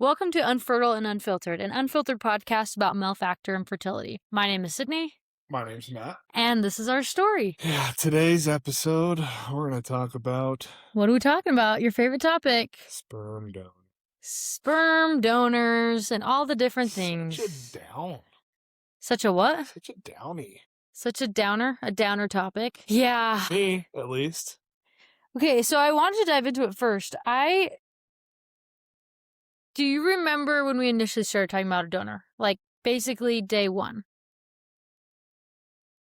Welcome to Unfertile and Unfiltered, an unfiltered podcast about male factor and fertility. My name is Sydney. My name's Matt. And this is our story. Yeah, today's episode, we're going to talk about... What are we talking about? Your favorite topic? Sperm donor. Sperm donors and all the different things. Such a down. Such a what? Such a downy. Such a downer topic. Yeah. Me, at least. Okay, so I wanted to dive into it first. Do you remember when we initially started talking about a donor? Like, basically day one.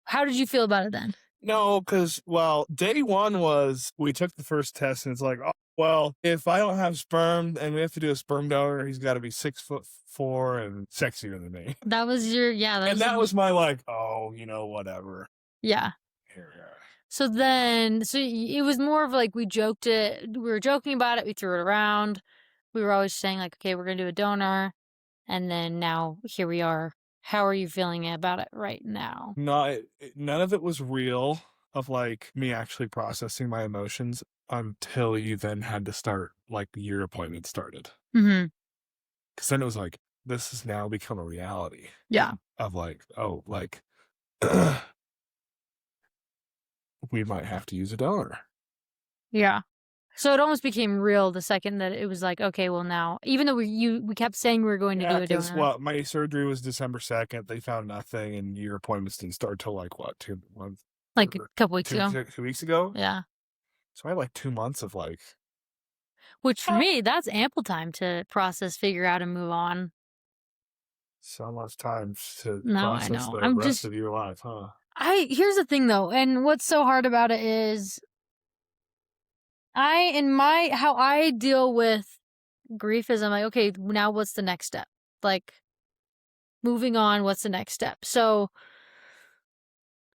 How did you feel about it then? No, because, day one was we took the first test and it's like, if I don't have sperm and we have to do a sperm donor, he's got to be 6'4" and sexier than me. That was your, yeah. That was my whatever. Yeah. Here we are. So it was more of like we were joking about it, we threw it around. We were always saying like, okay, we're going to do a donor. And then now here we are. How are you feeling about it right now? None of it was real of like me actually processing my emotions until you then had to start, like your appointment started. Mm-hmm. Because then it was like, this has now become a reality. Yeah. Of like, we might have to use a donor. Yeah. So it almost became real the second that it was like, okay, well now, even though we kept saying we were going to do a donor. Because my surgery was December 2nd. They found nothing, and your appointments didn't start till like 2 months? Like a couple weeks ago. 2 weeks ago? Yeah. So I had like 2 months of like. Which for me, that's ample time to process, figure out, and move on. So much time to process the rest of your life, huh? Here's the thing though, and what's so hard about it is how I deal with grief is I'm like, okay, now what's the next step? Like, moving on, what's the next step? So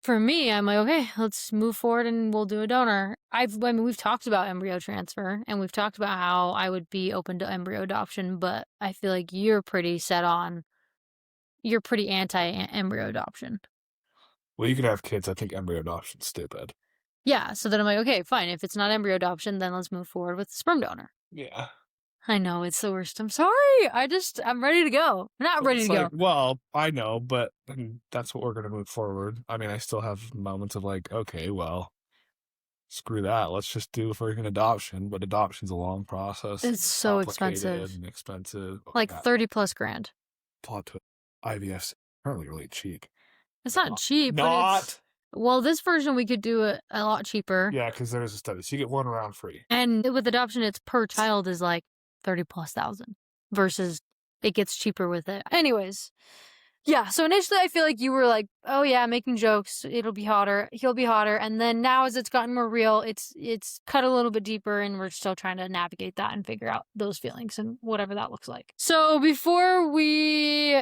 for me, I'm like, okay, let's move forward and we'll do a donor. We've talked about embryo transfer and we've talked about how I would be open to embryo adoption, but I feel like you're pretty anti-embryo adoption. Well, you can have kids. I think embryo adoption's stupid. Yeah, so then I'm like, okay, fine. If it's not embryo adoption, then let's move forward with the sperm donor. Yeah. I know, it's the worst. I'm sorry. I'm ready to go. I'm not ready to go. Well, I know, but that's what we're going to move forward. I mean, I still have moments of like, okay, well, screw that. Let's just do freaking adoption. But adoption's a long process. It's so expensive. And expensive. Like 30 plus grand. Plot to IVF's apparently really cheap. It's not cheap. Well, this version we could do it a lot cheaper. Yeah, because there's a study. So you get one round free. And with adoption, it's per child is like 30,000+ versus it gets cheaper with it. Anyways, yeah. So initially, I feel like you were like, "Oh yeah, making jokes. It'll be hotter. He'll be hotter." And then now, as it's gotten more real, it's cut a little bit deeper, and we're still trying to navigate that and figure out those feelings and whatever that looks like. So before we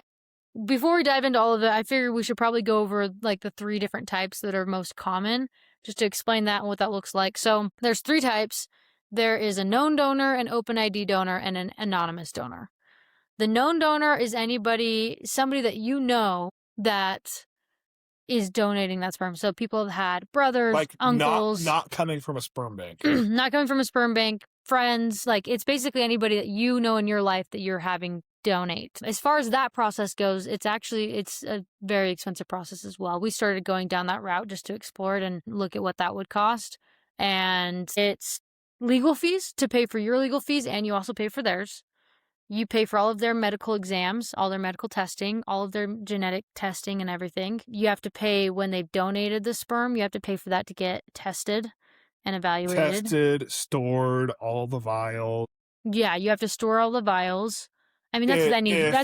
dive into all of it, I figured we should probably go over like the 3 different types that are most common, just to explain that and what that looks like. So there's 3 types. There is a known donor, an open ID donor, and an anonymous donor. The known donor is somebody that you know that is donating that sperm. So people have had brothers, like uncles. Not coming from a sperm bank. Not coming from a sperm bank, friends. Like, it's basically anybody that you know in your life that you're having donate. As far as that process goes, it's a very expensive process as well. We started going down that route just to explore it and look at what that would cost. And it's legal fees to pay for your legal fees, and you also pay for theirs. You pay for all of their medical exams, all their medical testing, all of their genetic testing and everything. You have to pay when they've donated the sperm. You have to pay for that to get tested and evaluated. Tested, stored, all the vials. Yeah, you have to store all the vials. I mean, that's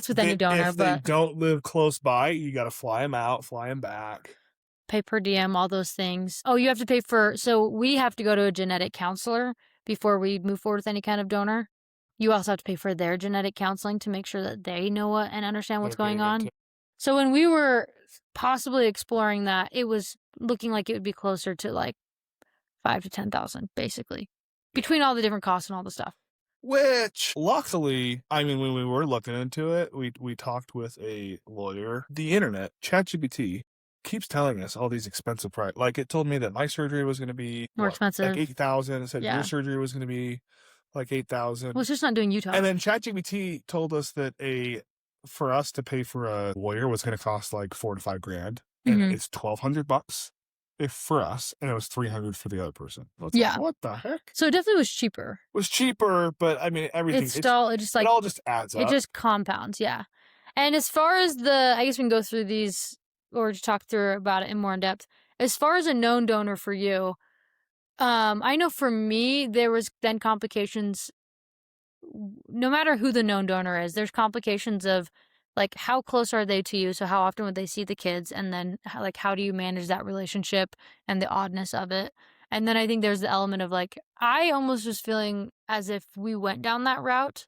with any donor. If they don't live close by, you got to fly them out, fly them back. Pay per diem, all those things. Oh, you have to pay so we have to go to a genetic counselor before we move forward with any kind of donor. You also have to pay for their genetic counseling to make sure that they know and understand what's going on. So when we were possibly exploring that, it was looking like it would be closer to like 5,000 to 10,000, basically, between all the different costs and all the stuff. Which, luckily, I mean, when we were looking into it, we talked with a lawyer. The internet, ChatGPT, keeps telling us all these expensive prices. Like, it told me that my surgery was going to be more expensive, like $8,000. It said your surgery was going to be like 8,000. Well, it's just not doing Utah. And then ChatGPT told us that for us to pay for a lawyer was going to cost like $4 to $5 grand, and Mhm. it's $1,200 if for us, and it was $300 for the other person. Like, Yeah. what the heck? So it definitely was cheaper. It was cheaper, but I mean everything. It just like it all just adds it up. just compounds, yeah. And as far as I guess we can go through these or to talk through about it in more in depth. As far as a known donor for you, I know for me there was then complications. No matter who the known donor is, there's complications of like how close are they to you? So how often would they see the kids, and then how do you manage that relationship and the oddness of it? And then I think there's the element of like I almost was feeling as if we went down that route,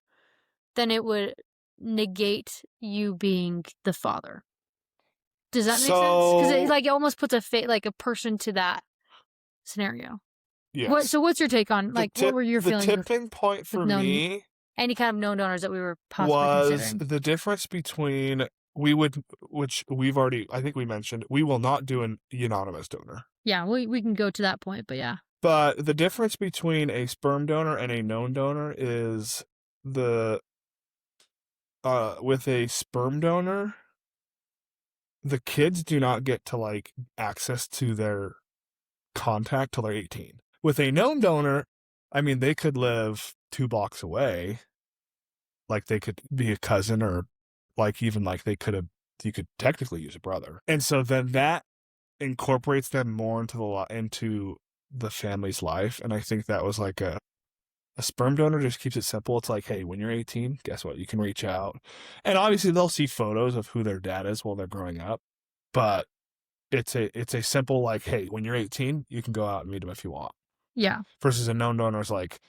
then it would negate you being the father. Does that make sense? Because it almost puts a person to that scenario. Yes. So what's your take on what were your feelings? The tipping point for me, any kind of known donors that we were possibly was considering. the difference between which we've already, I think we mentioned, we will not do an anonymous donor. Yeah, we can go to that point, but yeah. But the difference between a sperm donor and a known donor is with a sperm donor, the kids do not get to like access to their contact till they're 18. With a known donor, I mean, they could live 2 blocks away. Like they could be a cousin, or like even like you could technically use a brother. And so then that incorporates them more into the family's life. And I think that was like a sperm donor just keeps it simple. It's like, hey, when you're 18, guess what? You can reach out. And obviously they'll see photos of who their dad is while they're growing up. But it's a simple like, hey, when you're 18, you can go out and meet them if you want. Yeah. Versus a known donor is like,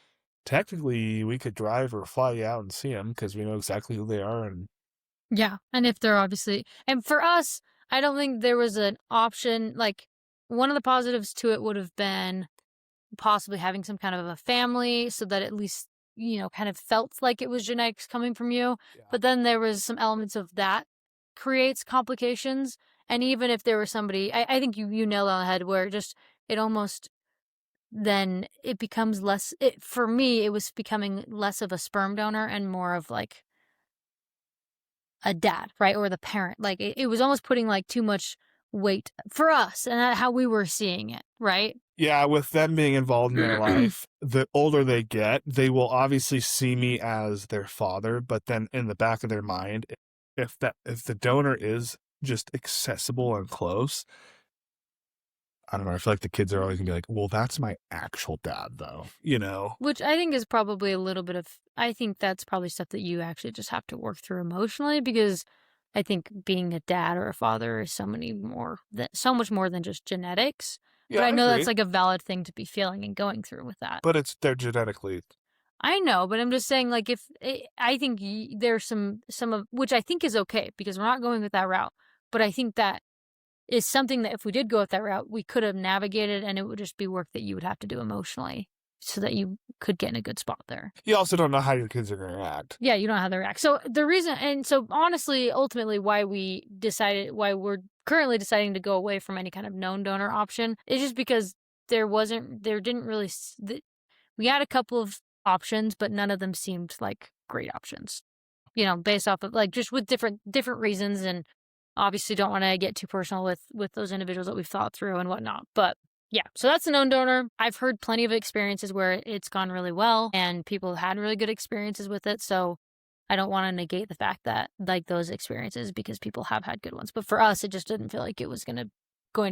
technically we could drive or fly you out and see them because we know exactly who they are. And yeah, and if they're obviously, and for us, I don't think there was an option. Like one of the positives to it would have been possibly having some kind of a family so that at least, kind of felt like it was genetics coming from you. Yeah. But then there was some elements of that creates complications. And even if there was somebody, I think you nailed it on the head where it almost, then it becomes less, for me, it was becoming less of a sperm donor and more of like a dad, right? Or the parent. Like it was almost putting like too much weight for us and how we were seeing it, right? Yeah, with them being involved in their life, the older they get, they will obviously see me as their father, but then in the back of their mind, if the donor is just accessible and close, I don't know, I feel like the kids are always gonna be like, well, that's my actual dad though, Which I think is probably a little bit of, I think that's probably stuff that you actually just have to work through emotionally, because I think being a dad or a father is so much more than just genetics. Yeah, but I know agree. that's like a valid thing to be feeling and going through with that. But they're genetically. I know, but I'm just saying, like, I think there's some of, which I think is okay, because we're not going with that route. But I think that is something that if we did go with that route, we could have navigated, and it would just be work that you would have to do emotionally so that you could get in a good spot there. You also don't know how your kids are going to react. Yeah, you don't know how they react. So the reason, and so honestly, ultimately, why we're currently deciding to go away from any kind of known donor option is just because we had a couple of options, but none of them seemed like great options, based off of like just with different reasons. And obviously don't want to get too personal with those individuals that we've thought through and whatnot. But yeah, so that's a known donor. I've heard plenty of experiences where it's gone really well and people have had really good experiences with it. So I don't want to negate the fact that like those experiences, because people have had good ones. But for us, it just didn't feel like it was going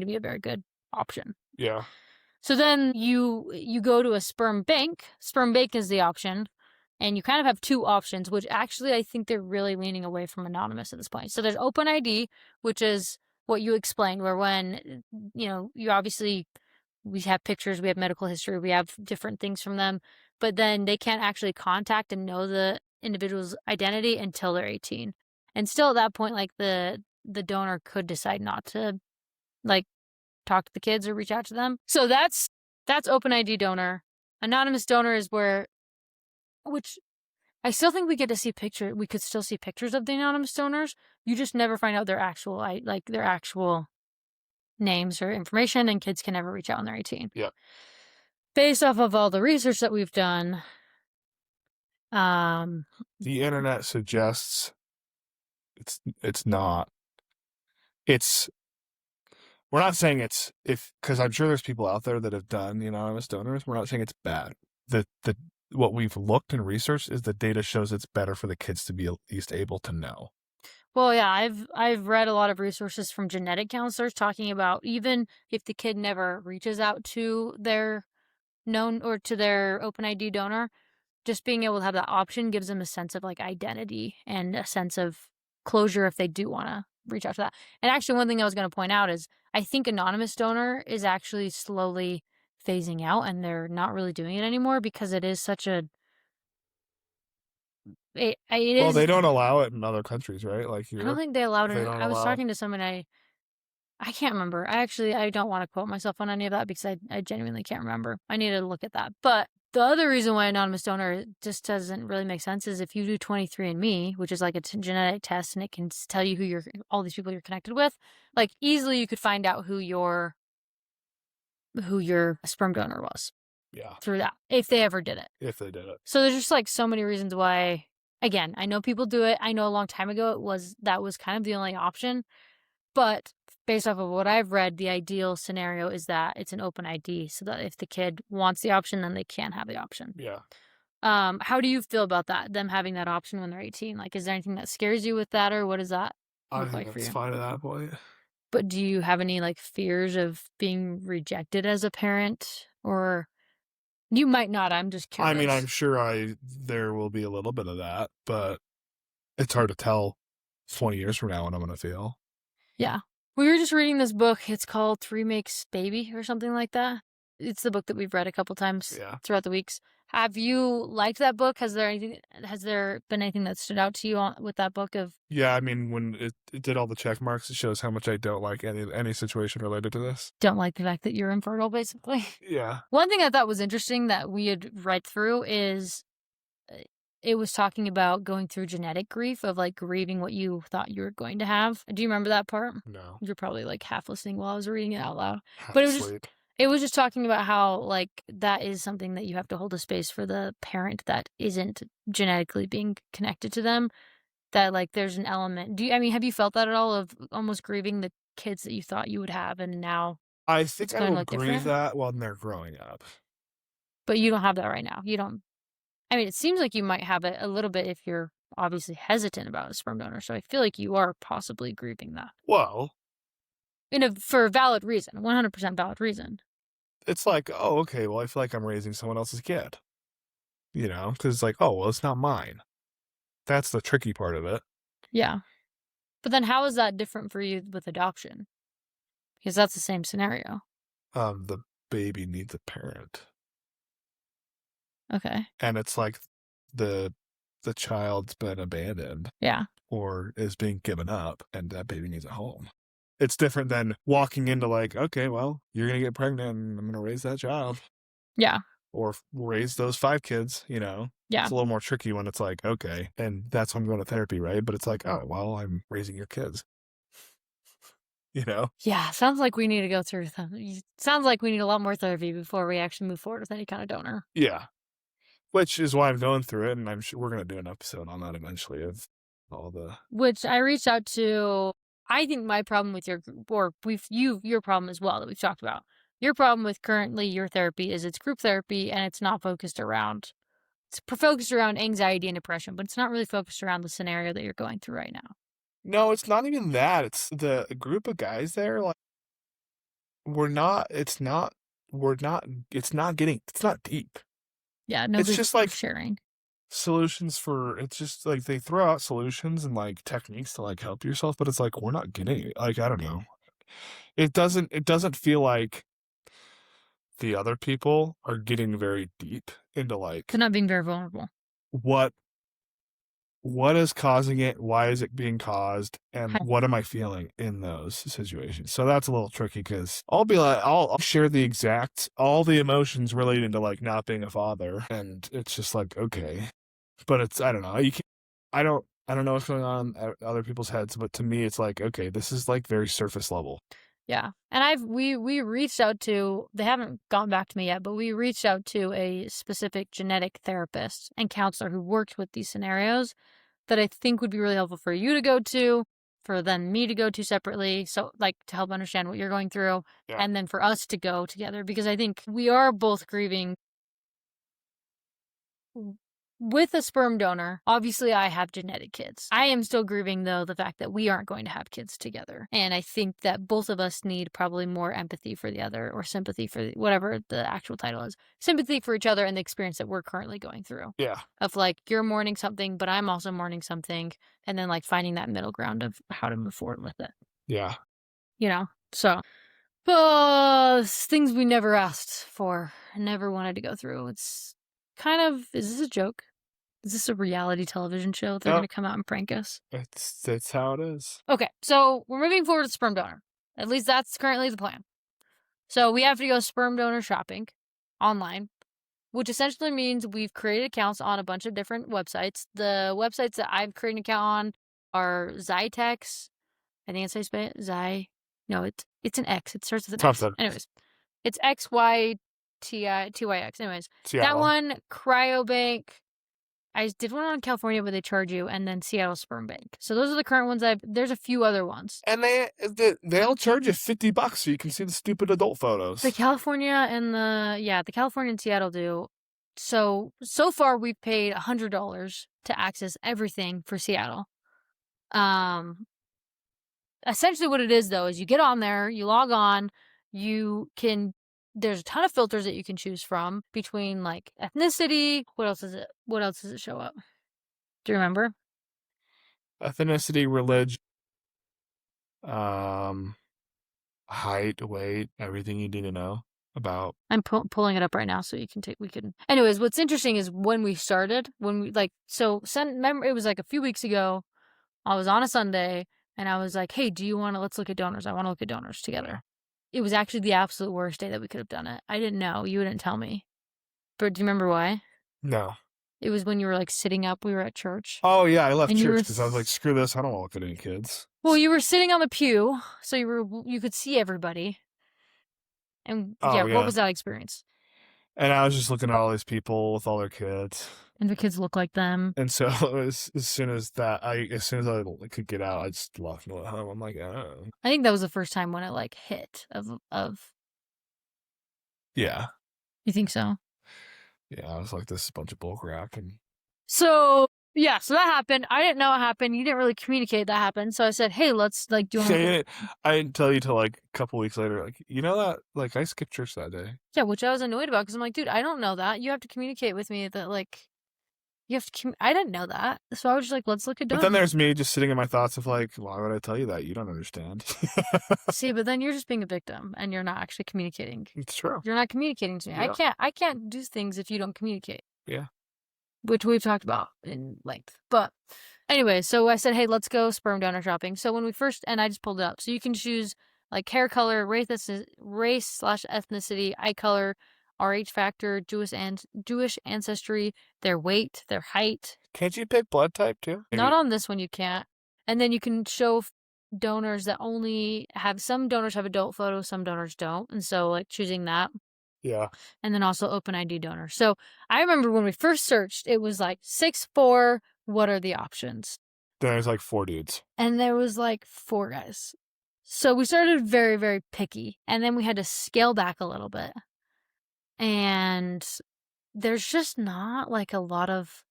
to be a very good option. Yeah. So then you go to a sperm bank. Sperm bank is the option. And you kind of have two options, which actually I think they're really leaning away from anonymous at this point. So there's open ID, which is what you explained, where when, you obviously, we have pictures, we have medical history, we have different things from them, but then they can't actually contact and know the individual's identity until they're 18. And still at that point, like the donor could decide not to like talk to the kids or reach out to them. So that's open ID donor. Anonymous donor is which I still think we get to see we could still see pictures of the anonymous donors. You just never find out their actual names or information, and kids can never reach out when they're 18. Yeah. Based off of all the research that we've done, The internet suggests it's not. It's we're not saying it's because I'm sure there's people out there that have done anonymous donors. We're not saying it's bad. The what we've looked and researched is the data shows it's better for the kids to be at least able to know. Well, yeah, I've read a lot of resources from genetic counselors talking about even if the kid never reaches out to their known or to their open ID donor, just being able to have that option gives them a sense of like identity and a sense of closure if they do want to reach out to that. And actually, one thing I was going to point out is I think anonymous donor is actually slowly phasing out and they're not really doing it anymore because it is such a it Well, they is. don't allow it in other countries, right? Like I don't Europe, think they allowed they it. don't I was allow. talking to someone I can't remember. I don't want to quote myself on any of that because I genuinely can't remember. I need to look at that. But the other reason why anonymous donor just doesn't really make sense is if you do 23andMe, which is like a genetic test and it can tell you all these people you're connected with, like easily you could find out who your sperm donor was. Yeah. Through that, if they ever did it. If they did it. So there's just like so many reasons why. Again, I know people do it. I know a long time ago that was kind of the only option. But based off of what I've read, the ideal scenario is that it's an open ID so that if the kid wants the option, then they can have the option. Yeah. How do you feel about that? Them having that option when they're 18? Like, is there anything that scares you with that or what does that I look think like for that's you? fine at that point. But do you have any like fears of being rejected as a parent or you might not, I'm just curious. I mean, I'm sure there will be a little bit of that, but it's hard to tell 20 years from now what I'm going to feel. Yeah. We were just reading this book. It's called Three Makes Baby or something like that. It's the book that we've read a couple times throughout the weeks. Have you liked that book? Has there been anything that stood out to you with that book of? Yeah, I mean, when it did all the check marks, it shows how much I don't like any situation related to this. Don't like the fact that you're infertile, basically. Yeah. One thing I thought was interesting that we had read through is it was talking about going through genetic grief of like grieving what you thought you were going to have. Do you remember that part? No. You're probably like half listening while I was reading it out loud. Half But asleep. it was just talking about how like that is something that you have to hold a space for the parent that isn't genetically being connected to them. That like there's an element. Have you felt that at all of almost grieving the kids that you thought you would have and now I think I will look grieve different? that when they're growing up. But you don't have that right now. You don't. I mean, it seems like you might have it a little bit if you're obviously hesitant about a sperm donor. So I feel like you are possibly grieving that. Well, For a valid reason, 100% valid reason. it's like, oh, okay, well, I feel like I'm raising someone else's kid. Because it's like, oh, well, it's not mine. That's the tricky part of it. Yeah. But then how is that different for you with adoption? Because that's the same scenario. The baby needs a parent. Okay. And it's like the child's been abandoned. Yeah. Or is being given up and that baby needs a home. It's different than walking into like, okay, well, you're going to get pregnant and I'm going to raise that child. Yeah. Or raise those 5 kids, Yeah. It's a little more tricky when it's like, okay, and that's why I'm going to therapy, right? But it's like, oh, well, I'm raising your kids. Yeah, sounds like we need to go through sounds like we need a lot more therapy before we actually move forward with any kind of donor. Yeah. Which is why I'm going through it, and I'm sure we're going to do an episode on that eventually of all the... Which I reached out to... I think my problem with your problem as well that we've talked about. Your problem with currently your therapy is it's group therapy and it's not focused around... It's focused around anxiety and depression, but it's not really focused around the scenario that you're going through right now. No, it's not even that. It's the group of guys there, like, it's not deep. Yeah, nobody's it's just like sharing it's just like they throw out solutions and like techniques to like help yourself, but it's like we're not getting it. Like, I don't know. It doesn't feel like the other people are getting very deep into like they're not being very vulnerable. What is causing it? Why is it being caused? And what am I feeling in those situations? So that's a little tricky because I'll be like, I'll share all the emotions related to like not being a father. And it's just like, okay, but I don't know. I don't know what's going on at other people's heads, but to me, it's like, okay, this is like very surface level. Yeah. And we reached out to, they haven't gotten back to me yet, but we reached out to a specific genetic therapist and counselor who worked with these scenarios that I think would be really helpful for you to go to, for then me to go to separately. So like to help understand what you're going through, and then for us to go together, because I think we are both grieving with a sperm donor. Obviously, I have genetic kids. I am still grieving, though, the fact that we aren't going to have kids together. And I think that both of us need probably more empathy for the other, or sympathy for whatever the actual title is. Sympathy for each other and the experience that we're currently going through. Yeah. Of like, you're mourning something, but I'm also mourning something. And then like finding that middle ground of how to move forward with it. Yeah. You know? So, things we never asked for, never wanted to go through. It's kind of, is this a joke? Is this a reality television show? They're going to come out and prank us? It's how it is. Okay, so we're moving forward to sperm donor. At least that's currently the plan. So we have to go sperm donor shopping online, which essentially means we've created accounts on a bunch of different websites. The websites that I've created an account on are Zytex. I think it's how you spell it. No, it's an X. It starts with an X. Anyways, it's XYTYX. Anyways, that one, Cryobank. I did one on California where they charge you, and then Seattle Sperm Bank. So those are the current ones there's a few other ones. And they'll charge you $50 so you can see the stupid adult photos. The California and the California and Seattle do. So far we've paid $100 to access everything for Seattle. Essentially what it is though is you get on there, you log on, there's a ton of filters that you can choose from between like ethnicity. What else does it show up? Do you remember? Ethnicity, religion, height, weight, everything you need to know about. I'm pulling it up right now so we can. Anyways, what's interesting is when we started, remember it was like a few weeks ago. I was on a Sunday and I was like, hey, let's look at donors. I want to look at donors together. It was actually the absolute worst day that we could have done it. I didn't know. You didn't tell me. But do you remember why? No. It was when you were like sitting up. We were at church. Oh, yeah. I left church because I was like, screw this. I don't want to look at any kids. Well, you were sitting on the pew, so you could see everybody. And what was that experience? And I was just looking at all these people with all their kids. And the kids look like them. And so as soon as I could get out, I just left and went home. I'm like, oh. I think that was the first time when it like hit of. Yeah. You think so? Yeah, I was like, this is a bunch of bull crap. And so that happened. I didn't know it happened. You didn't really communicate that happened. So I said, hey, let's like do it. I didn't tell you till like a couple weeks later, like, you know that, like, I skipped church that day. Yeah, which I was annoyed about because I'm like, dude, I don't know that. You have to communicate with me that like, I didn't know that. So I was just like, let's look at donors. But then there's me just sitting in my thoughts of like, why would I tell you that? You don't understand. See, but then you're just being a victim and you're not actually communicating. It's true. You're not communicating to me. Yeah. I can't do things if you don't communicate. Yeah. Which we've talked about in length. But anyway, so I said, hey, let's go sperm donor shopping. So when we first, and I just pulled it up. So you can choose like hair color, race/ethnicity, eye color, RH factor, Jewish ancestry, their weight, their height. Can't you pick blood type too? Maybe. Not on this one, you can't. And then you can show donors that only have, some donors have adult photos, some donors don't. And so like choosing that. Yeah. And then also open ID donor. So I remember when we first searched, it was like 6'4", what are the options? Then there's like 4 dudes. And there was like 4 guys. So we started very, very picky. And then we had to scale back a little bit. And there's just not like a lot of,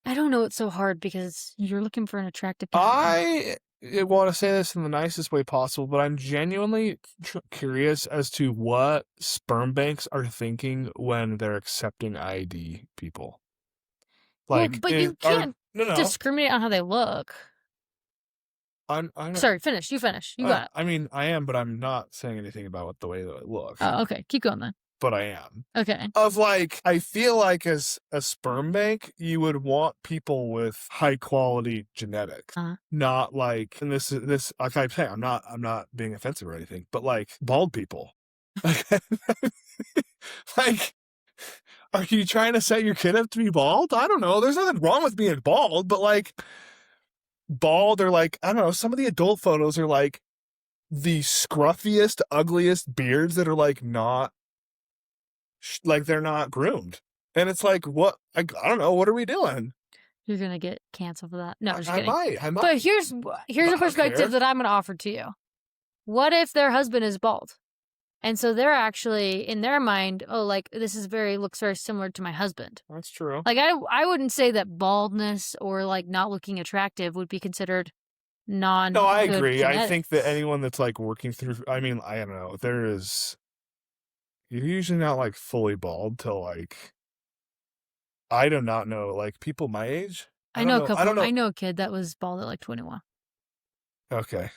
I don't know, it's so hard because you're looking for an attractive partner. I want to say this in the nicest way possible, but I'm genuinely curious as to what sperm banks are thinking when they're accepting ID people. Like, but you can't discriminate on how they look. I'm sorry, finish. You finish. You got it. I mean, I am, but I'm not saying anything about the way that I look. Oh, okay. Keep going then. But I am. Okay. Of like, I feel like as a sperm bank, you would want people with high quality genetics, not like, and this like I'm saying, I'm not being offensive or anything, but like bald people. Like, are you trying to set your kid up to be bald? I don't know. There's nothing wrong with being bald, but like bald or like, I don't know. Some of the adult photos are like the scruffiest, ugliest beards that are like not, like they're not groomed. And it's like, what? I don't know. What are we doing? You're gonna get canceled for that. No, I'm just I kidding. might. But here's a perspective that I'm gonna offer to you. What if their husband is bald? And so they're actually, in their mind, oh, like, this looks very similar to my husband. That's true. Like, I wouldn't say that baldness or, like, not looking attractive would be considered No, I agree. genetics. I think that anyone that's like working through, I mean, I don't know. You're usually not like fully bald till like, I do not know, like people my age. I know a couple. I don't know. I know a kid that was bald at like 21. Okay.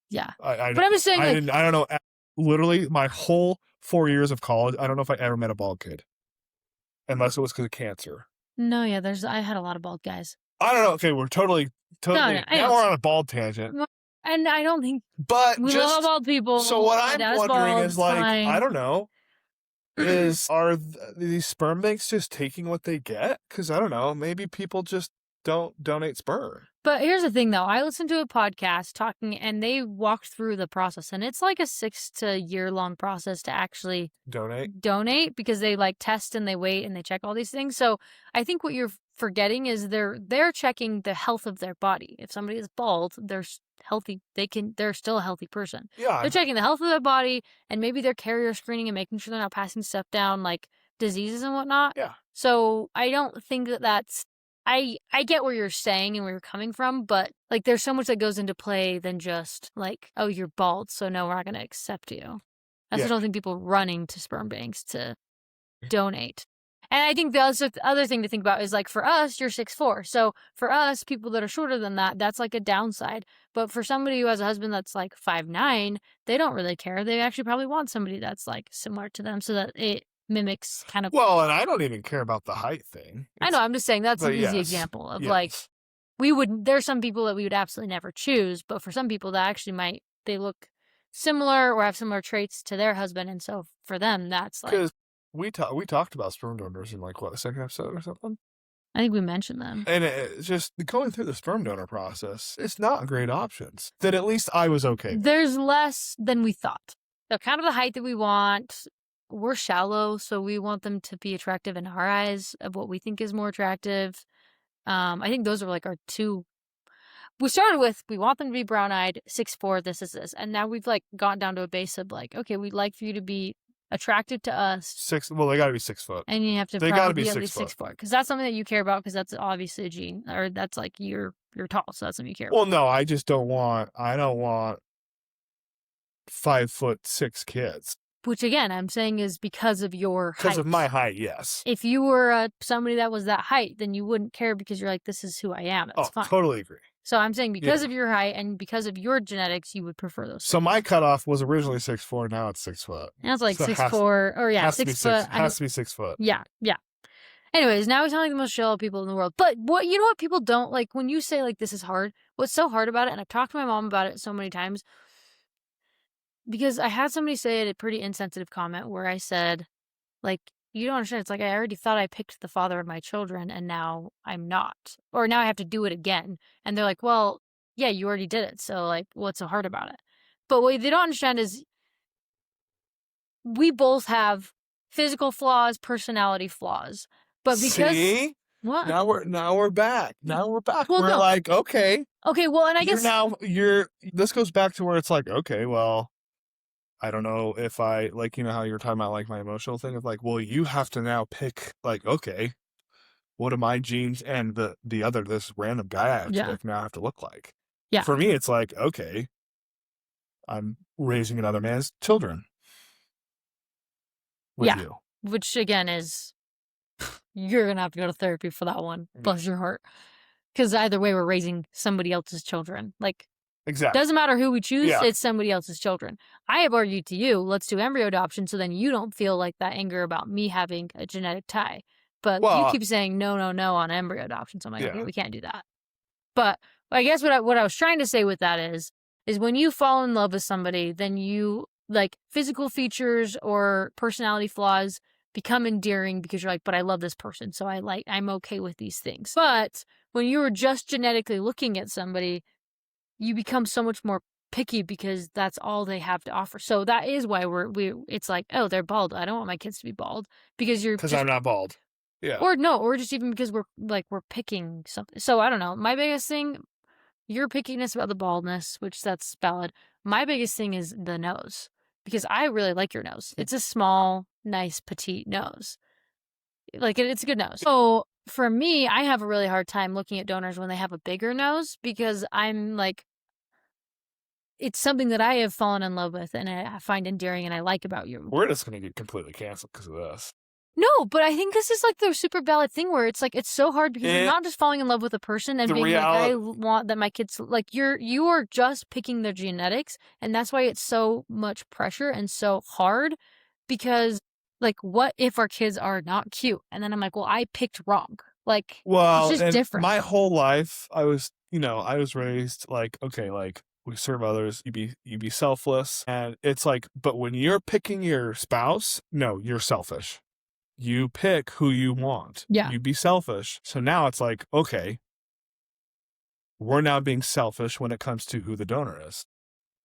Yeah. But I'm just saying, I don't know. Literally, my whole 4 years of college, I don't know if I ever met a bald kid, unless it was because of cancer. No, yeah. I had a lot of bald guys. I don't know. Okay, we're totally. No, now we're on a bald tangent. And I don't think. But we love bald people. So what I'm wondering is like, fine. I don't know. Are these sperm banks just taking what they get? Because I don't know. Maybe people just don't donate sperm. But here's the thing, though. I listened to a podcast and they walked through the process, and it's like a 6 to year-long process to actually donate because they like test and they wait and they check all these things. So I think what you're forgetting is they're checking the health of their body. If somebody is bald, they're healthy. They're still a healthy person. Yeah. They're checking the health of their body, and maybe they're carrier screening and making sure they're not passing stuff down like diseases and whatnot. Yeah. So I don't think that's. I get where you're saying and where you're coming from, but like there's so much that goes into play than just like, oh, you're bald, so no, we're not going to accept you. I don't think people running to sperm banks to donate. And I think the other thing to think about is like for us, you're 6'4". So for us, people that are shorter than that, that's like a downside. But for somebody who has a husband that's like 5'9", they don't really care. They actually probably want somebody that's like similar to them so that it mimics kind of. Well, and I don't even care about the height thing. I know. I'm just saying that's an easy example of like there's some people that we would absolutely never choose, but for some people that actually they look similar or have similar traits to their husband, and so for them that's like. Because we talked about sperm donors in like the second episode or something. I think we mentioned them. And it's just going through the sperm donor process. It's not great options. That at least I was okay. There's less than we thought. They're kind of the height that we want. We're shallow, so we want them to be attractive in our eyes of what we think is more attractive. I think those are like our two. We started with, we want them to be brown-eyed, 6'4", this. And now we've like gone down to a base of like, okay, we'd like for you to be attractive to us. Well, they gotta be 6 foot. And you have to probably be at least 6'4", because that's something that you care about, because that's obviously a gene, or that's like you're tall, so that's something you care about. Well, no, I don't want 5'6" kids. Which again, I'm saying is because of your height. Because of my height, yes. If you were somebody that was that height, then you wouldn't care because you're like, this is who I am. It's fine. Totally agree. So I'm saying because of your height and because of your genetics, you would prefer those. So my cutoff was originally 6'4", now it's 6 foot. Now it's like 6'4", or 6 foot. Has to be 6 foot. Yeah. Anyways, now we sound like the most shallow people in the world. But you know what people don't like when you say like this is hard? What's so hard about it, and I've talked to my mom about it so many times, because I had somebody say a pretty insensitive comment where I said, like, you don't understand. It's like, I already thought I picked the father of my children and now I'm not. Or now I have to do it again. And they're like, well, yeah, you already did it. So, like, what's so hard about it? But what they don't understand is we both have physical flaws, personality flaws. But because. See? What? Now we're back. Well, we're like, okay. Okay, well, and I guess. This goes back to where it's like, okay, well. I don't know if I, like, you know how you were talking about, like, my emotional thing of, like, well, you have to now pick, like, okay, what do my genes and this random guy I have to pick now have to look like? Yeah. For me, it's like, okay, I'm raising another man's children with you. Which, again, is, you're going to have to go to therapy for that one. Bless your heart. Because either way, we're raising somebody else's children. Like, exactly. Doesn't matter who we choose, it's somebody else's children. I have argued to you, let's do embryo adoption so then you don't feel like that anger about me having a genetic tie. But you keep saying no on embryo adoption. So I'm like, okay, we can't do that. But I guess what I was trying to say with that is when you fall in love with somebody, then you, like, physical features or personality flaws become endearing because you're like, but I love this person, so I'm okay with these things. But when you were just genetically looking at somebody, you become so much more picky because that's all they have to offer. So that is why it's like, oh, they're bald. I don't want my kids to be bald because Because I'm not bald. Yeah. Or just even because we're picking something. So I don't know. My biggest thing, your pickiness about the baldness, which that's valid. My biggest thing is the nose because I really like your nose. It's a small, nice, petite nose. Like it's a good nose. So for me, I have a really hard time looking at donors when they have a bigger nose because I'm like, it's something that I have fallen in love with and I find endearing and I like about you. We're just going to get completely canceled because of this. No, but I think this is like the super valid thing where it's like, it's so hard because you're not just falling in love with a person and being like, I want that my kids, like you are just picking their genetics. And that's why it's so much pressure and so hard because like, what if our kids are not cute? And then I'm like, well, I picked wrong. Like, it's just different. My whole life, I was raised like, okay, like we serve others, you be selfless. And it's like, but when you're picking your spouse, no, you're selfish. You pick who you want. Yeah. You be selfish. So now it's like, okay, we're now being selfish when it comes to who the donor is.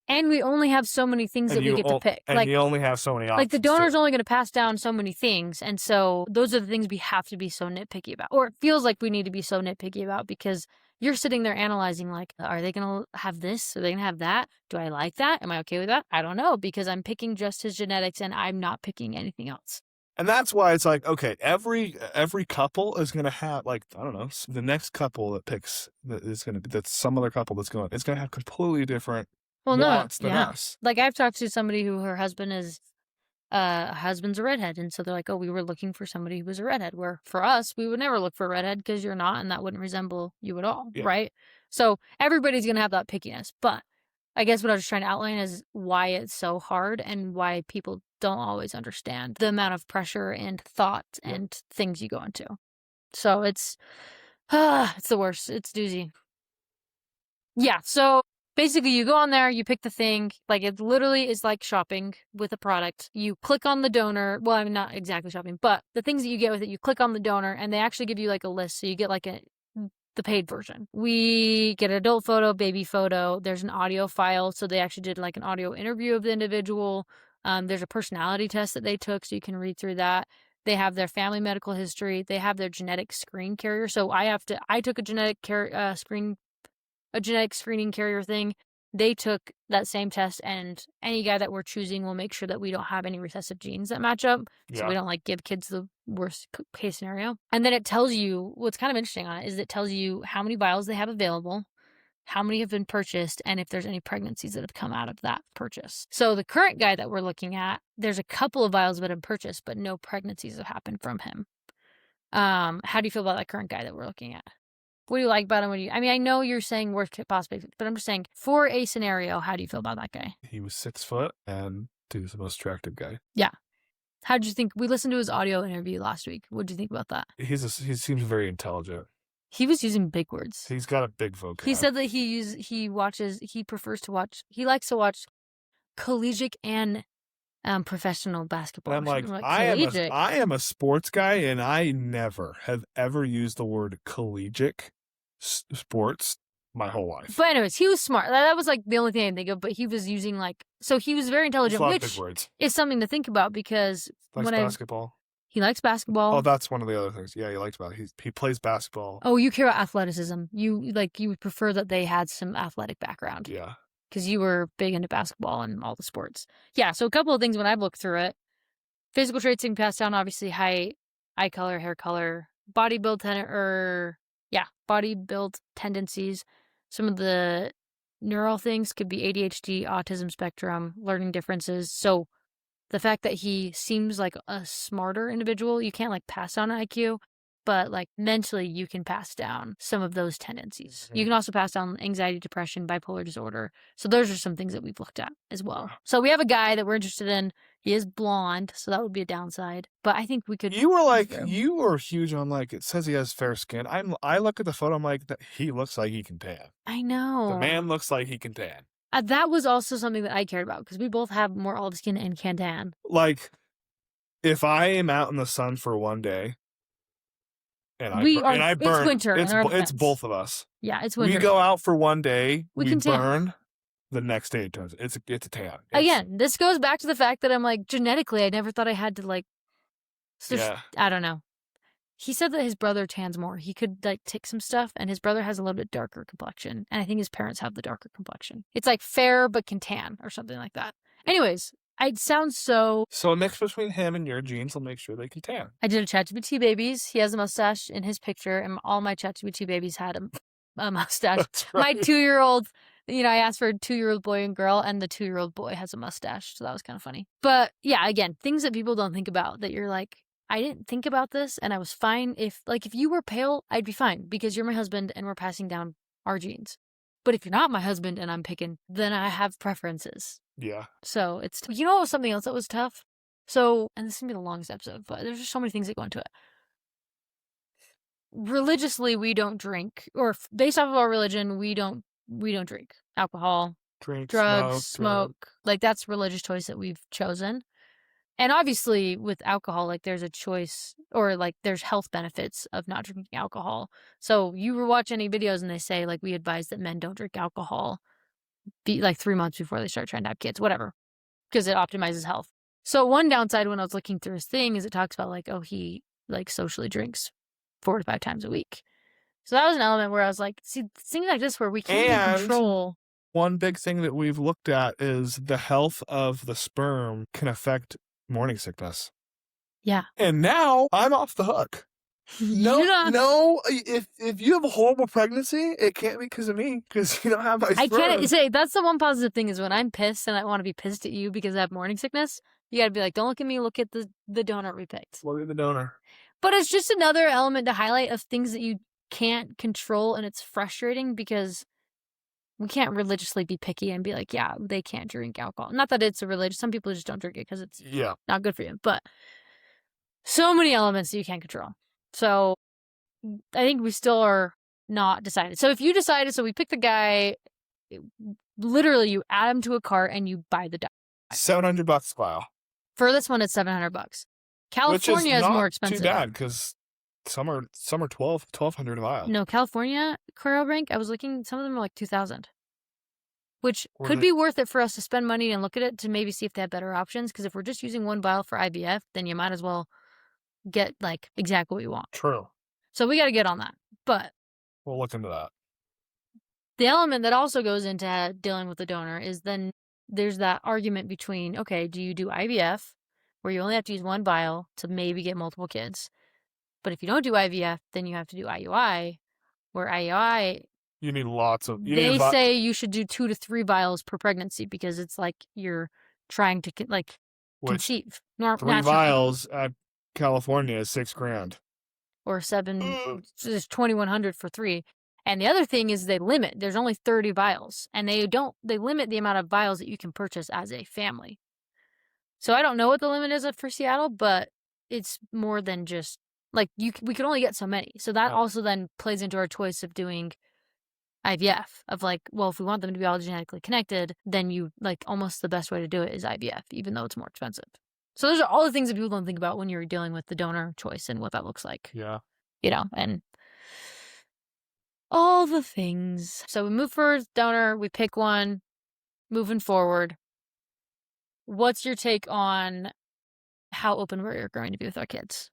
And we only have so many things that we get to pick. And you only have so many options. Like the donor's only going to pass down so many things. And so those are the things we have to be so nitpicky about. Or it feels like we need to be so nitpicky about because you're sitting there analyzing like, are they going to have this? Are they going to have that? Do I like that? Am I okay with that? I don't know because I'm picking just his genetics and I'm not picking anything else. And that's why it's like, okay, every couple is going to have, like, I don't know, the next couple that picks that's some other couple it's going to have completely different wants than us. Like I've talked to somebody who her husband is, husband's a redhead. And so they're like, oh, we were looking for somebody who was a redhead. Where for us, we would never look for a redhead because you're not, and that wouldn't resemble you at all. Yeah. Right? So everybody's going to have that pickiness. But I guess what I was trying to outline is why it's so hard and why people don't always understand the amount of pressure and thought and things you go into. So it's the worst. It's doozy. Yeah. So basically you go on there, you pick the thing, like it literally is like shopping with a product. You click on the donor. Well, I mean, not exactly shopping, but the things that you get with it, you click on the donor and they actually give you like a list. So you get like the paid version. We get an adult photo, baby photo. There's an audio file. So they actually did like an audio interview of the individual. There's a personality test that they took. So you can read through that. They have their family medical history. They have their genetic screen carrier. So I took a genetic screening carrier thing. They took that same test, and any guy that we're choosing will make sure that we don't have any recessive genes that match up. So we don't like give kids the worst case scenario. And then it tells you, what's kind of interesting on it is it tells you how many vials they have available, how many have been purchased, and if there's any pregnancies that have come out of that purchase. So the current guy that we're looking at, there's a couple of vials that have been purchased, but no pregnancies have happened from him. How do you feel about that current guy that we're looking at? What do you like about him? I mean, I know you're saying worst possible, but I'm just saying for a scenario, how do you feel about that guy? He was 6 foot and he was the most attractive guy. Yeah. How did you think? We listened to his audio interview last week. What did you think about that? He seems very intelligent. He was using big words. He's got a big vocab. He said that he likes to watch collegiate and professional basketball. And I'm like, I am a sports guy, and I never have ever used the word collegiate sports my whole life. But anyways, he was smart. That was like the only thing I think of. But he was using so he was very intelligent, which is something to think about because basketball. He likes basketball. Oh, that's one of the other things. Yeah, he likes basketball. He plays basketball. Oh, you care about athleticism. You would prefer that they had some athletic background. Yeah. Because you were big into basketball and all the sports. Yeah, so a couple of things when I've looked through it. Physical traits can pass down, obviously, height, eye color, hair color, body build tendencies. Some of the neural things could be ADHD, autism spectrum, learning differences. So the fact that he seems like a smarter individual, you can't pass on IQ, but mentally you can pass down some of those tendencies. Mm-hmm. You can also pass down anxiety, depression, bipolar disorder. So those are some things that we've looked at as well. So we have a guy that we're interested in. He is blonde, so that would be a downside. But I think we could. You were huge on it says he has fair skin. I look at the photo, I'm like, he looks like he can tan. I know. The man looks like he can tan. That was also something that I cared about because we both have more olive skin and can tan. If I am out in the sun for one day, and I burn, it's winter. It's both of us. Yeah, it's winter. We go out for one day, we can burn, the next day it's a tan. Again, this goes back to the fact that I'm like, genetically, I never thought I had to like. Yeah. I don't know. He said that his brother tans more. He could like take some stuff, and his brother has a little bit darker complexion, and I think his parents have the darker complexion. It's like fair but can tan or something like that. Anyways, I'd sound so. So a mix between him and your genes will make sure they can tan. I did a ChatGPT babies. He has a mustache in his picture, and all my ChatGPT babies had a mustache. That's right. My 2-year-old, I asked for a 2-year-old boy and girl, and the 2-year-old boy has a mustache, so that was kind of funny. But yeah, again, things that people don't think about that you're like, I didn't think about this, and I was fine. If you were pale, I'd be fine because you're my husband and we're passing down our genes. But if you're not my husband and I'm picking, then I have preferences. Yeah. So it's, what was something else that was tough? So, and this is going to be the longest episode, but there's just so many things that go into it. Religiously, we don't drink, or based off of our religion, we don't drink alcohol, drugs, smoke. Like, that's a religious choice that we've chosen. And obviously, with alcohol, like, there's a choice, or like, there's health benefits of not drinking alcohol. So you watch any videos and they say, like, we advise that men don't drink alcohol like 3 months before they start trying to have kids, whatever, because it optimizes health. So one downside when I was looking through his thing is it talks about like, oh, he like socially drinks 4 to 5 times a week. So that was an element where I was like, see, things like this where we can't control. One big thing that we've looked at is the health of the sperm can affect morning sickness. Yeah. And now I'm off the hook. No, if you have a horrible pregnancy, it can't be because of me, because you don't have my sperm. I can't say, that's the one positive thing is when I'm pissed and I want to be pissed at you because I have morning sickness, you gotta be like, don't look at me, look at the donor we picked. Look at the donor. But it's just another element to highlight of things that you can't control, and it's frustrating because we can't religiously be picky and be like, yeah, they can't drink alcohol. Not that it's a religious, some people just don't drink it because it's not good for you, but so many elements that you can't control. So I think we still are not decided. So if you decided, so we pick the guy, literally you add him to a cart and you buy the dye. $700 a vial. For this one, it's $700. California is more expensive. Too bad because some are $1,200 a vial. No, California CryoBank, I was looking, some of them are like $2,000, which could be worth it for us to spend money and look at it to maybe see if they have better options. Because if we're just using one vial for IVF, then you might as well get like exactly what you want. True. So we got to get on that. But we'll look into that. The element that also goes into dealing with the donor is then there's that argument between, okay, do you do IVF, where you only have to use one vial to maybe get multiple kids? But if you don't do IVF, then you have to do IUI, where IUI, you need lots of. They say you should do 2 to 3 vials per pregnancy because it's like you're trying to conceive. 3 vials at California is $6,000. Or 7, it's 2,100 for 3. And the other thing is they limit. There's only 30 vials, and they limit the amount of vials that you can purchase as a family. So I don't know what the limit is for Seattle, but it's more than just like we can only get so many. So that also then plays into our choice of doing IVF of like, well, if we want them to be all genetically connected, then you like almost the best way to do it is IVF, even though it's more expensive. So those are all the things that people don't think about when you're dealing with the donor choice and what that looks like. Yeah. And all the things. So we move for donor, we pick one, moving forward. What's your take on how open we're going to be with our kids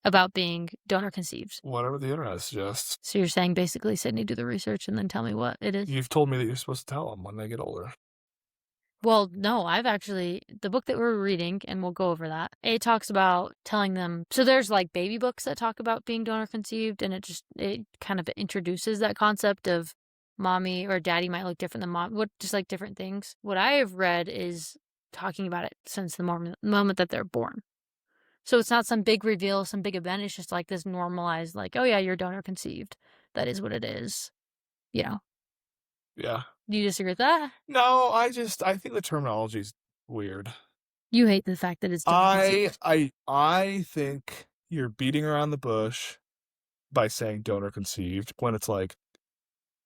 about being donor conceived? Whatever the internet suggests. So you're saying basically, Sydney, do the research and then tell me what it is? You've told me that you're supposed to tell them when they get older. Well, no, the book that we're reading, and we'll go over that, it talks about telling them, so there's like baby books that talk about being donor conceived, and it kind of introduces that concept of mommy or daddy might look different than mom, just like different things. What I have read is talking about it since the moment that they're born. So it's not some big reveal, some big event, it's just like this normalized, like, oh yeah, you're donor conceived. That is what it is, Yeah. Do you disagree with that? No, I think the terminology is weird. You hate the fact that it's donor conceived. I think you're beating around the bush by saying donor conceived when it's like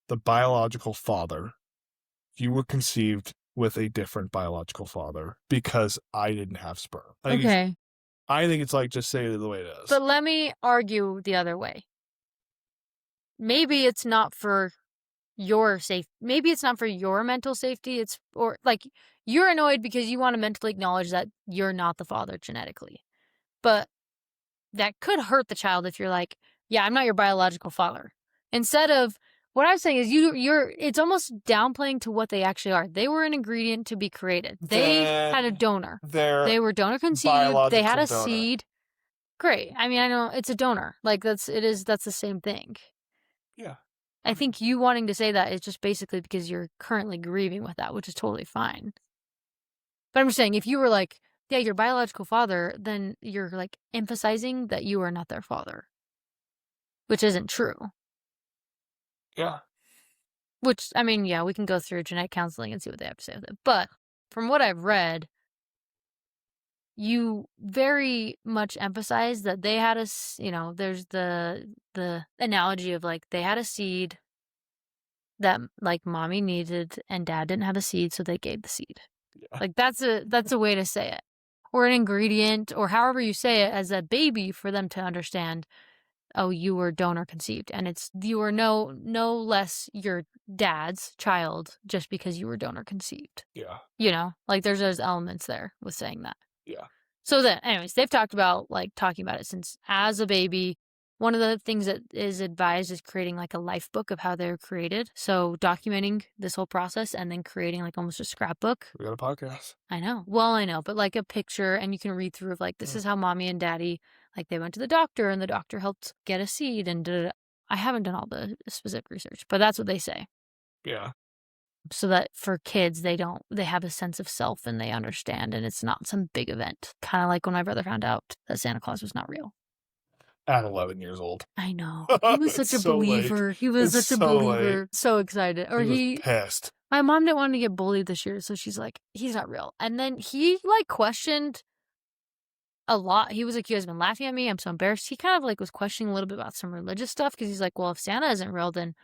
the biological father. You were conceived with a different biological father because I didn't have sperm. I think it's like just say it the way it is. But let me argue the other way. Maybe it's not for your safe. Maybe it's not for your mental safety. It's or like you're annoyed because you want to mentally acknowledge that you're not the father genetically. But that could hurt the child if you're like, yeah, I'm not your biological father. Instead of what I'm saying is you're it's almost downplaying to what they actually are. They were an ingredient to be created. They had a Then donor. their They were donor conceived. They had biological a donor. seed. Great. I mean, I know it's a donor. Like that's the same thing. Yeah. I think you wanting to say that is just basically because you're currently grieving with that, which is totally fine. But I'm just saying, if you were like, yeah, your biological father, then you're like emphasizing that you are not their father, which isn't true. Yeah. Which, I mean, yeah, we can go through genetic counseling and see what they have to say with it. But from what I've read, you very much emphasize that they had a, there's the analogy of like they had a seed that like mommy needed and dad didn't have a seed, so they gave the seed. Yeah. Like that's a way to say it. Or an ingredient, or however you say it as a baby for them to understand, oh, you were donor conceived. And you were no less your dad's child just because you were donor conceived. Yeah. Like there's those elements there with saying that. Yeah. So then, anyways, they've talked about talking about it since as a baby. One of the things that is advised is creating like a life book of how they were created. So documenting this whole process and then creating like almost a scrapbook. We got a podcast. I know. Well, I know, but like a picture, and you can read through of like this is how mommy and daddy they went to the doctor and the doctor helped get a seed and I haven't done all the specific research, but that's what they say. Yeah. So that for kids they have a sense of self and they understand, and it's not some big event. Kind of like when my brother found out that Santa Claus was not real. At 11 years old. I know. He was such a so believer. late. He was It's such a so believer. late. So excited. Or he was pissed. My mom didn't want to get bullied this year, so she's like, he's not real. And then he questioned a lot. He was like, you guys been laughing at me. I'm so embarrassed. He kind of was questioning a little bit about some religious stuff because he's like, well, if Santa isn't real, then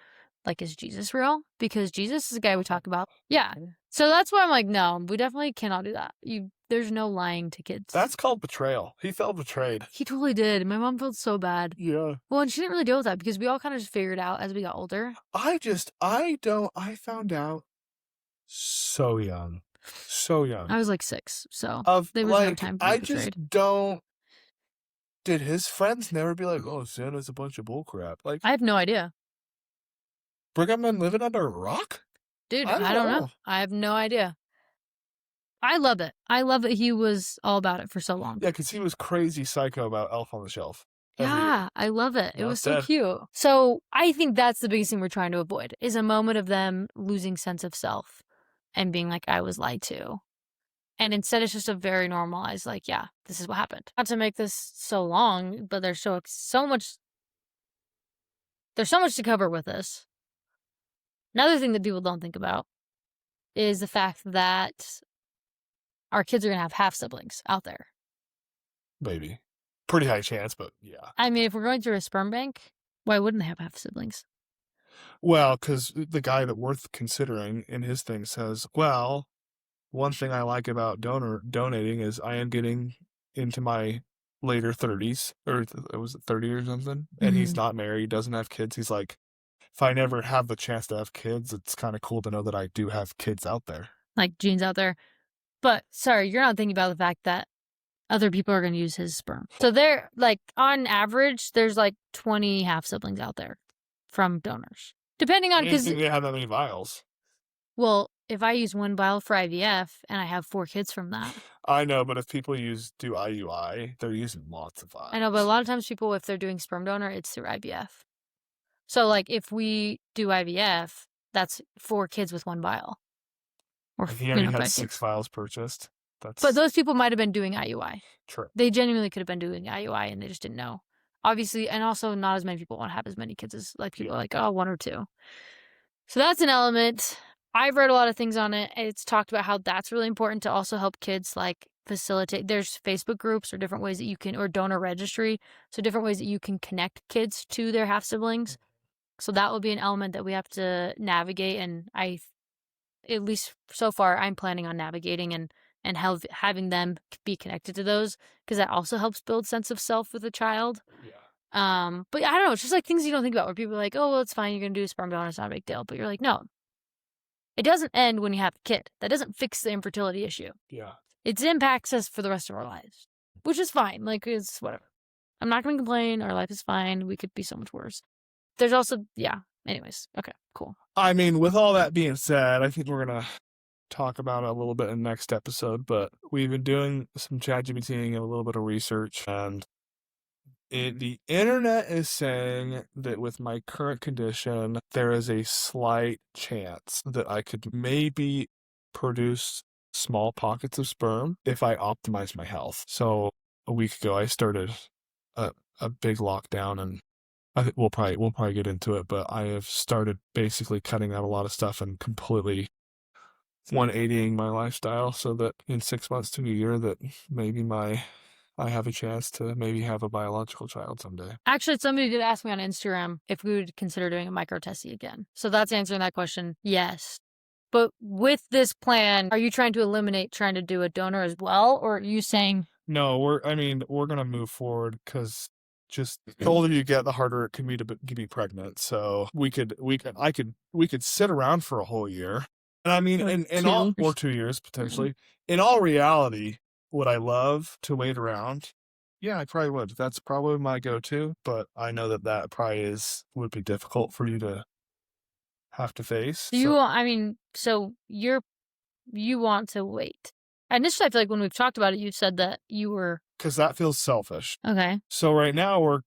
is Jesus real? Because Jesus is the guy we talk about. Yeah. So that's why I'm like, no, we definitely cannot do that. There's no lying to kids. That's called betrayal. He felt betrayed. He totally did. My mom felt so bad. Yeah. Well, and she didn't really deal with that because we all kind of just figured it out as we got older. I found out so young. So young. I was like 6, so there was no time to be betrayed. Just don't. Did his friends never be like, oh, Santa's a bunch of bullcrap? I have no idea. Brigham men living under a rock? Dude, I don't know. I have no idea. I love it. I love that he was all about it for so long. Yeah, because he was crazy psycho about Elf on the Shelf. Yeah, I love it. Now it was it's so dead. cute. So I think that's the biggest thing we're trying to avoid is a moment of them losing sense of self and being like, I was lied to. And instead it's just a very normalized, yeah, this is what happened. Not to make this so long, but there's so much to cover with this. Another thing that people don't think about is the fact that our kids are going to have half siblings out there. Maybe. Pretty high chance, but yeah. I mean, if we're going through a sperm bank, why wouldn't they have half siblings? Well, because the guy that worth considering in his thing says, well, one thing I like about donating is I am getting into my later 30s, or was it 30 or something? And he's not married, doesn't have kids. He's like, if I never have the chance to have kids, it's kind of cool to know that I do have kids out there. Like genes out there. But, sorry, you're not thinking about the fact that other people are going to use his sperm. So they're, on average, there's 20 half-siblings out there from donors. Depending on, because... they have that many vials. Well, if I use one vial for IVF, and I have 4 kids from that... I know, but if people do IUI, they're using lots of vials. I know, but a lot of times people, if they're doing sperm donor, it's through IVF. So, if we do IVF, that's 4 kids with 1 vial. Or, he already had 6 vials purchased. But those people might have been doing IUI. True. They genuinely could have been doing IUI, and they just didn't know. Obviously, and also not as many people want to have as many kids as, people are like, oh, 1 or 2. So that's an element. I've read a lot of things on it. It's talked about how that's really important to also help kids, facilitate. There's Facebook groups or different ways that you can, or donor registry. So different ways that you can connect kids to their half-siblings. So that will be an element that we have to navigate. And at least so far, I'm planning on navigating and having them be connected to those, because that also helps build sense of self with a child. Yeah. But I don't know, it's just like things you don't think about where people are like, oh, well, it's fine, you're gonna do a sperm donor, it's not a big deal. But you're like, no, it doesn't end when you have a kid. That doesn't fix the infertility issue. Yeah. It impacts us for the rest of our lives, which is fine. Like, it's whatever. I'm not gonna complain. Our life is fine. We could be so much worse. There's also, yeah. Anyways, okay, cool. I mean, with all that being said, I think we're gonna talk about it a little bit in the next episode, but we've been doing some ChatGPT and a little bit of research, and the internet is saying that with my current condition, there is a slight chance that I could maybe produce small pockets of sperm if I optimize my health. So a week ago, I started a big lockdown, and I think we'll probably get into it, but I have started basically cutting out a lot of stuff and completely 180ing my lifestyle so that in 6 months to a year that maybe I have a chance to maybe have a biological child someday. Actually, somebody did ask me on Instagram if we would consider doing a microtesty again. So that's answering that question. Yes. But with this plan, are you trying to eliminate trying to do a donor as well? Or are you saying... No, we're going to move forward because just the older you get, the harder it can be to be pregnant. So we could sit around for a whole year. And I mean, in all, or 2 years potentially. In all reality, would I love to wait around? Yeah, I probably would. That's probably my go-to, but I know that probably would be difficult for you to have to face. So you want to wait. Initially, I feel like when we've talked about it, you said that you were... Because that feels selfish. Okay. So right now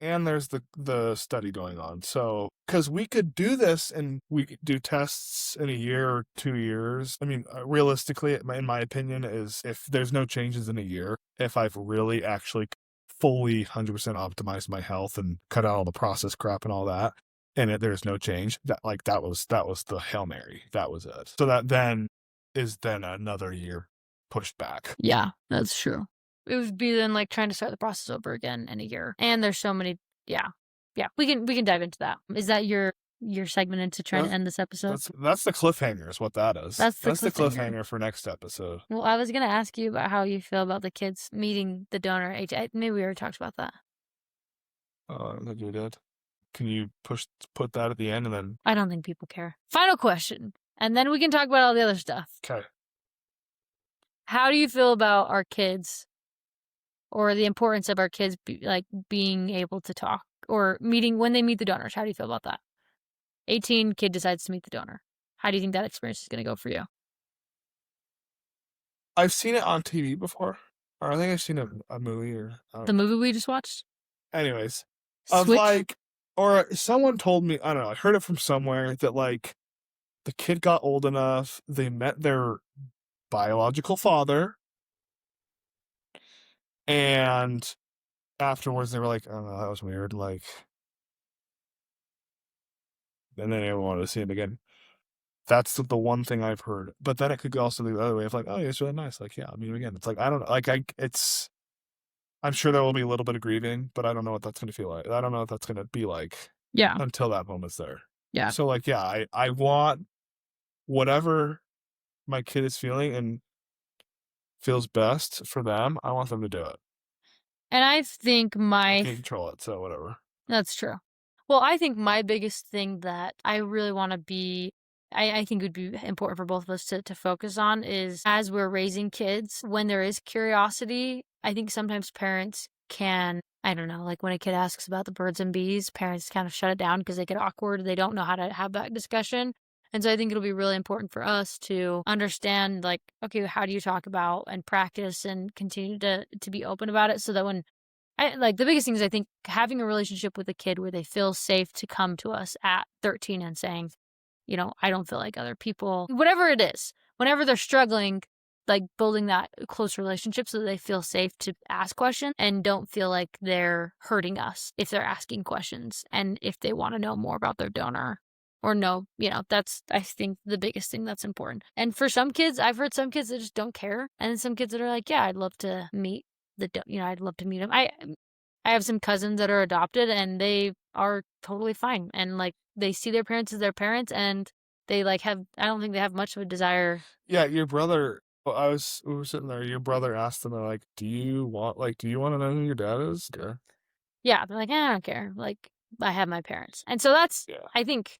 and there's the study going on. So, because we could do this and we could do tests in a year or 2 years. I mean, realistically, in my opinion, is if there's no changes in a year, if I've really actually fully 100% optimized my health and cut out all the processed crap and all that, and there's no change, that was the Hail Mary. That was it. So that then is another year pushed back. Yeah, that's true. It would be then like trying to start the process over again in a year. And there's so many, yeah. We can dive into that. Is that your segment into trying to end this episode? That's the cliffhanger is what that is. That's the cliffhanger for next episode. Well, I was going to ask you about how you feel about the kids meeting the donor age. Maybe we already talked about that. I don't think we did. Can you put that at the end and then... I don't think people care. Final question. And then we can talk about all the other stuff. Okay. How do you feel about our kids, or the importance of our kids being able to talk or meeting when they meet the donors? How do you feel about that? 18, kid decides to meet the donor. How do you think that experience is going to go for you? I've seen it on TV before. Or I think I've seen a movie the movie we just watched. Anyways, or someone told me, I don't know, I heard it from somewhere that the kid got old enough, they met their biological father, and afterwards they were like, oh, that was weird, and then they never wanted to see him again. That's the one thing I've heard. But then it could also be the other way of oh, it's really nice. Yeah, I mean, again, it's I don't know. I'm sure there will be a little bit of grieving, but I don't know what that's going to feel like. I don't know what that's going to be like. Yeah. Until that moment's there. Yeah. So I want whatever my kid is feeling and feels best for them, I want them to do it. And I think I can't control it, so whatever. That's true. Well, I think my biggest thing that I really want to be, I think would be important for both of us to focus on is, as we're raising kids, when there is curiosity, I think sometimes parents can, I don't know, when a kid asks about the birds and bees, parents kind of shut it down because they get awkward. They don't know how to have that discussion. And so I think it'll be really important for us to understand, okay, how do you talk about and practice and continue to be open about it, so that when the biggest thing is, I think, having a relationship with a kid where they feel safe to come to us at 13 and saying, I don't feel like other people, whatever it is, whenever they're struggling, building that close relationship so that they feel safe to ask questions and don't feel like they're hurting us if they're asking questions and if they want to know more about their donor. Or no, that's, I think, the biggest thing that's important. And for some kids, I've heard some kids that just don't care. And then some kids that are like, yeah, I'd love to meet I'd love to meet them. I have some cousins that are adopted and they are totally fine. And they see their parents as their parents, and they I don't think they have much of a desire. Yeah, your brother, we were sitting there, your brother asked them, do you want to know who your dad is? Yeah. Yeah, they're like, I don't care. Like, I have my parents. And so that's, Yeah. I think,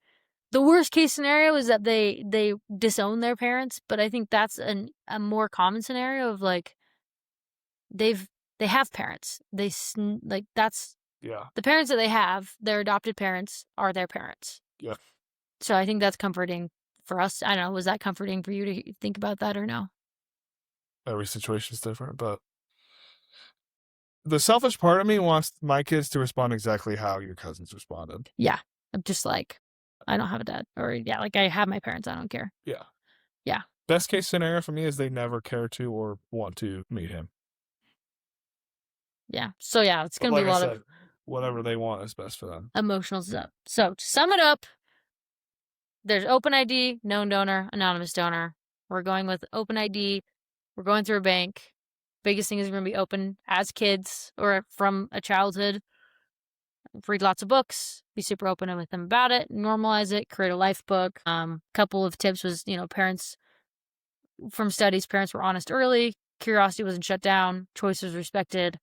the worst case scenario is that they disown their parents, but I think that's a more common scenario of like they have parents. Like that's Yeah. the parents that they have, their adopted parents are their parents. Yeah. So I think that's comforting for us. I don't know, was that comforting for you to think about that or no? Every situation's different, but the selfish part of me wants my kids to respond exactly how your cousins responded. Yeah. I'm just like, I don't have a dad. Or yeah, like I have my parents, I don't care. Yeah. Yeah. Best case scenario for me is they never care to or want to meet him. Yeah. So yeah, it's But gonna like be a I lot said, of whatever they want is best for them. emotional stuff. So to sum it up, there's open ID, known donor, anonymous donor. We're going with open ID. We're going through a bank. Biggest thing is we're going to be open as kids or from a childhood. Read lots of books. Be super open with them about it. Normalize it. Create a life book. Couple of tips was, parents from studies, parents were honest early. Curiosity wasn't shut down. Choice was respected.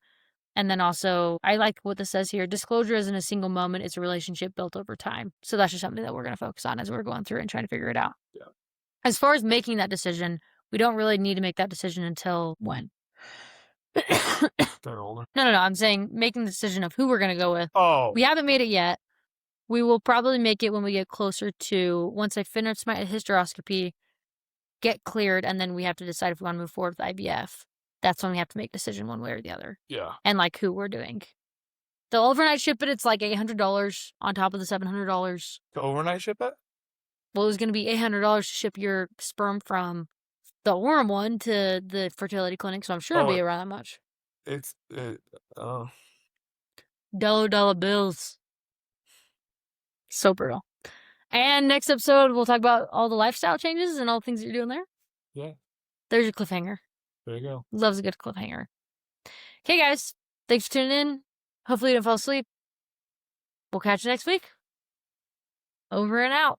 And then also, I like what this says here. Disclosure isn't a single moment. It's a relationship built over time. So that's just something that we're going to focus on as we're going through and trying to figure it out. Yeah. As far as making that decision, we don't really need to make that decision until when? They're older. No. I'm saying making the decision of who we're going to go with. Oh. We haven't made it yet. We will probably make it when we get closer to, once I finish my hysteroscopy, get cleared, and then we have to decide if we want to move forward with IVF. That's when we have to make a decision one way or the other. Yeah. And like who we're doing. The overnight ship it, it's like $800 on top of the $700. To overnight ship it? Well, it was going to be $800 to ship your sperm from the Orem one to the fertility clinic, so I'm sure it'll be around that much. Dollar bills. So brutal. And next episode, we'll talk about all the lifestyle changes and all the things that you're doing there. Yeah. There's your cliffhanger. There you go. Loves a good cliffhanger. Okay, guys. Thanks for tuning in. Hopefully you don't fall asleep. We'll catch you next week. Over and out.